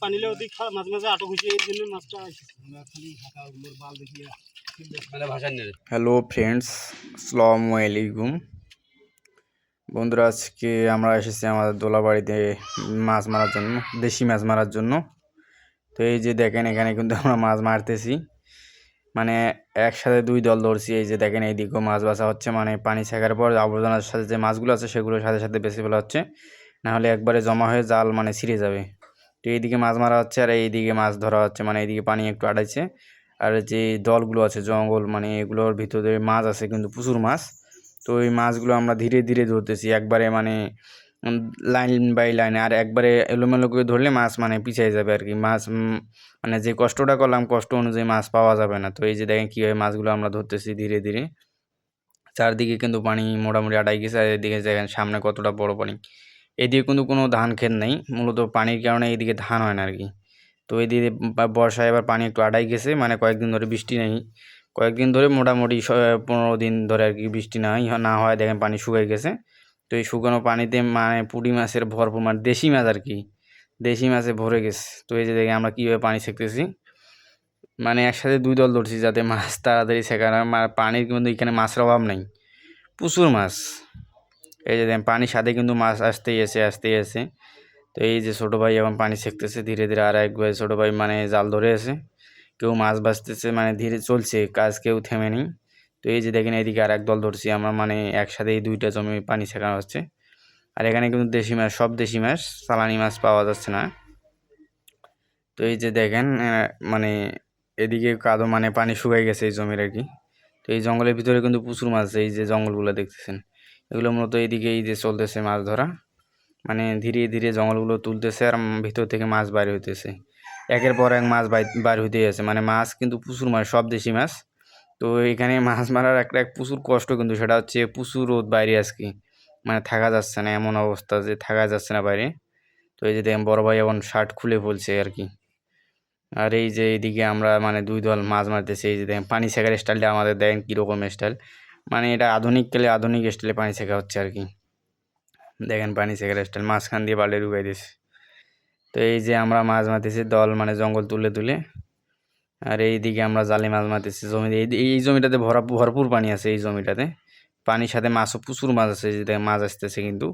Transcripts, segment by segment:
পানিলে অধিক মাঝে মাঝে আটক হয়েছে, এই জন্য মাছটা হ্যালো ফ্রেন্ডস, আসসালামু আলাইকুম। বন্ধুরা, আজকে আমরা এসেছি আমাদের দোলাবাড়িতে মাছ মারার জন্য, দেশি মাছ মারার জন্য। তো এই যে দেখেন, এখানে কিন্তু আমরা মাছ মারতেছি, মানে একসাথে দুই দল ধরছি। এই যে দেখেন, এইদিকেও মাছ বাছা হচ্ছে, মানে পানি ছেঁকার পর আবর্জনার সাথে যে মাছগুলো আছে সেগুলোর সাথে সাথে বেশি ফেলা হচ্ছে, নাহলে একবারে জমা হয়ে জাল মানে ছিঁড়ে যাবে। তো এইদিকে মাছ মারা হচ্ছে আর এইদিকে মাছ ধরা হচ্ছে, মানে এইদিকে পানি একটু আটাইছে। আর যে দলগুলো আছে জঙ্গল, মানে এগুলোর ভিতরে মাছ আছে কিন্তু প্রচুর মাছ। তো এই মাছগুলো আমরা ধীরে ধীরে ধরতেছি, একবারে মানে লাইন বাই লাইন। আর একবারে এলোমেলো করে ধরলে মাছ মানে পিছিয়ে যাবে আর কি। মাছ মানে যে কষ্টটা করলাম, কষ্ট অনুযায়ী মাছ পাওয়া যাবে না। তো এই যে দেখেন কীভাবে মাছগুলো আমরা ধরতেছি ধীরে ধীরে। চারদিকে কিন্তু পানি মোটামুটি আটাই গেছে। আর এদিকে দেখেন সামনে কতটা বড় পানি। এদিকে কিন্তু কোনো ধান ক্ষেত নেই, মূলত পানির কারণে এইদিকে ধান হয় না আর কি। তো এইদিকে বর্ষায় এবার পানি একটু আটাই গেছে, মানে কয়েকদিন ধরে বৃষ্টি নেই। কয়েকদিন ধরে মোটামুটি 15 দিন ধরে আর কি বৃষ্টি না হয়, দেখেন পানি শুকিয়ে গেছে। তো এই শুকানো পানিতে মানে পুঁটি মাছের ভরপুর, মানে দেশি মাছ আর কি, দেশি মাছে ভরে গেছে। তো এই যে দেখে আমরা কীভাবে পানি ছেঁকতেছি, মানে একসাথে দুই দল ধরছি যাতে মাছ তাড়াতাড়ি ছেঁকানো। পানির কিন্তু এখানে মাছের অভাব নেই, প্রচুর মাছ। এই যে দেখেন পানির সাথে কিন্তু মাছ আসতেই আছে। তো এই যে ছোটো ভাই এখন পানি ছেঁকতেছে ধীরে ধীরে, আর এক ভাই ছোটো ভাই মানে জাল ধরে আছে, কেউ মাছ বাছতেছে, মানে ধীরে চলছে কাজ, কেউ থেমে নেই। তো এই যে দেখেন এদিকে আর এক দল ধরছি আমরা, মানে একসাথে এই দুইটা জমি পানি ছেঁকানো হচ্ছে। আর এখানে কিন্তু দেশি মাছ, সব দেশি মাছ, চালানি মাছ পাওয়া যাচ্ছে না। তো এই যে দেখেন মানে এদিকে কাদো, মানে পানি শুকাই গেছে এই জমির আর কি। তো এই জঙ্গলের ভিতরে কিন্তু প্রচুর মাছ, এই যে জঙ্গলগুলো দেখতেছেন, এগুলো মূলত এইদিকে এই যে চলতেছে মাছ ধরা, মানে ধীরে ধীরে জঙ্গলগুলো তুলতেছে আর ভিতর থেকে মাছ বাইরে হইতেছে। একের পর এক মাছ বাইর হইতেই আছে, মানে মাছ কিন্তু প্রচুর, মানে সব দেশি মাছ। তো এখানে মাছ মারার একটা প্রচুর কষ্ট, কিন্তু সেটা হচ্ছে প্রচুর রোদ বাইরে আজকে, মানে থাকা যাচ্ছে না, এমন অবস্থা যে থাকা যাচ্ছে না বাইরে। তো এই যে দেখেন বড় ভাই এখন শার্ট খুলে ফেলছে আর কি। আর এই যে এইদিকে আমরা মানে দুই দল মাছ মারতেছি। এই যে দেখেন পানি ছেঁকার স্টাইলটা আমাদের দেখেন কীরকম স্টাইল, মানে এটা আধুনিক স্টাইলে পানি ছেঁকা হচ্ছে আর কি। দেখেন পানি ছেঁকার স্টাইল, মাঝখান দিয়ে বাল্টি ঢুকাই দিয়েছে। তো এই যে আমরা মাছ মারতেছি দল, মানে জঙ্গল তুলে তুলে। আর এইদিকে আমরা জালে মাছ মারতেছি জমিতে। এই জমিটাতে ভরপুর পানি আছে, এই জমিটাতে পানির সাথে মাছও প্রচুর মাছ আছে, যে দেখেন মাছ আসতেছে কিন্তু।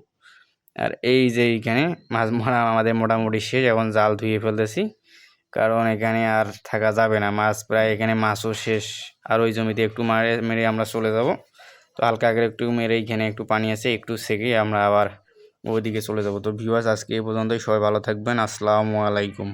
আর এই যে এইখানে মাছ মারা আমাদের মোটামুটি শেষ, এখন জাল ধুয়ে ফেলতেছি, কারণ এখানে আর থাকা যাবে না, মাছ প্রায় এখানে মাছও শেষ। আর ওই জমিতে একটু মেরে আমরা চলে যাব। তো হালকা করে একটু মেরে এখানে একটু পানি আছে, একটু সেকে আমরা আবার ওইদিকে চলে যাব। তো ভিউয়ার্স, আজকে এই পর্যন্তই। সবাই ভালো থাকবেন, আসসালামু আলাইকুম।